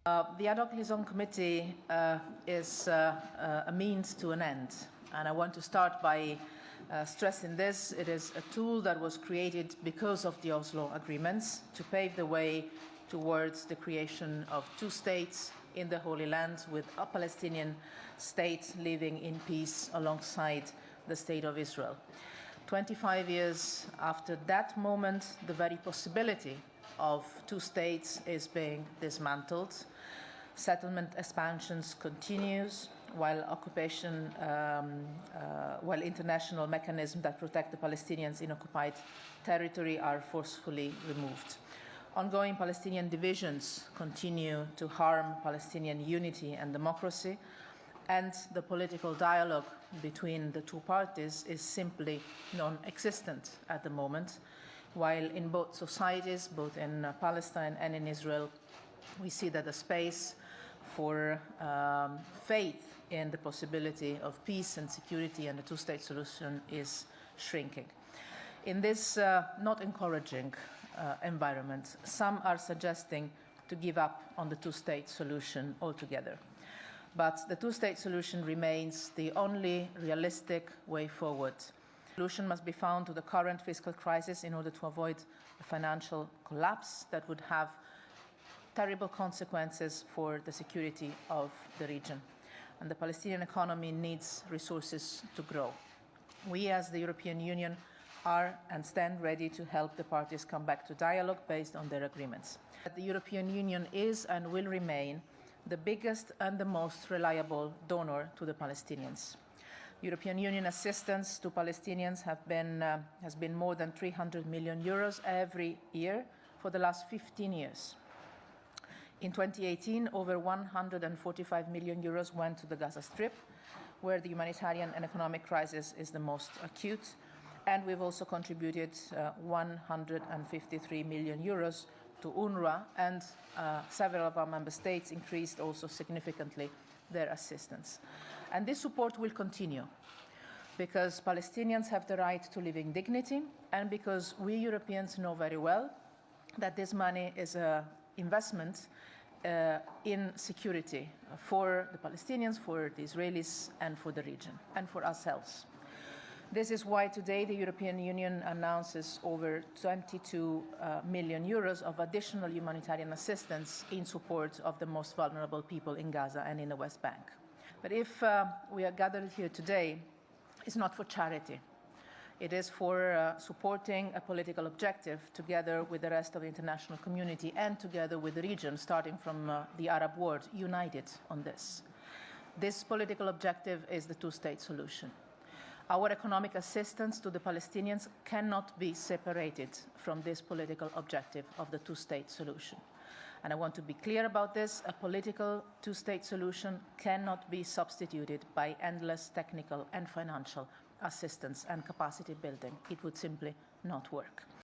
The Ad Hoc Liaison Committee is a means to an end, and I want to start by stressing this. It is a tool that was created because of the Oslo agreements to pave the way towards the creation of two states in the Holy Land, with a Palestinian state living in peace alongside the State of Israel. 25 years after that moment, the very possibility of two states is being dismantled. Settlement expansions continues, while while international mechanisms that protect the Palestinians in occupied territory are forcefully removed. Ongoing Palestinian divisions continue to harm Palestinian unity and democracy, and the political dialogue between the two parties is simply non-existent at the moment, while in both societies, both in Palestine and in Israel, we see that the space for faith in the possibility of peace and security and a two-state solution is shrinking. In this not encouraging environment, some are suggesting to give up on the two-state solution altogether. But the two-state solution remains the only realistic way forward. A solution must be found to the current fiscal crisis in order to avoid a financial collapse that would have terrible consequences for the security of the region. And the Palestinian economy needs resources to grow. We, as the European Union, are and stand ready to help the parties come back to dialogue based on their agreements. The European Union is and will remain the biggest and the most reliable donor to the Palestinians. European Union assistance to Palestinians has been more than 300 million euros every year for the last 15 years. In 2018, over 145 million euros went to the Gaza Strip, where the humanitarian and economic crisis is the most acute. And we've also contributed 153 million euros to UNRWA, and several of our member states increased also significantly their assistance. And this support will continue because Palestinians have the right to live in dignity, and because we Europeans know very well that this money is an investment in security for the Palestinians, for the Israelis, and for the region, and for ourselves. This is why today the European Union announces over 22 million euros of additional humanitarian assistance in support of the most vulnerable people in Gaza and in the West Bank. But if we are gathered here today, it's not for charity. It is for supporting a political objective together with the rest of the international community and together with the region, starting from the Arab world, united on this. This political objective is the two-state solution. Our economic assistance to the Palestinians cannot be separated from this political objective of the two-state solution. And I want to be clear about this. A political two-state solution cannot be substituted by endless technical and financial assistance and capacity building. It would simply not work.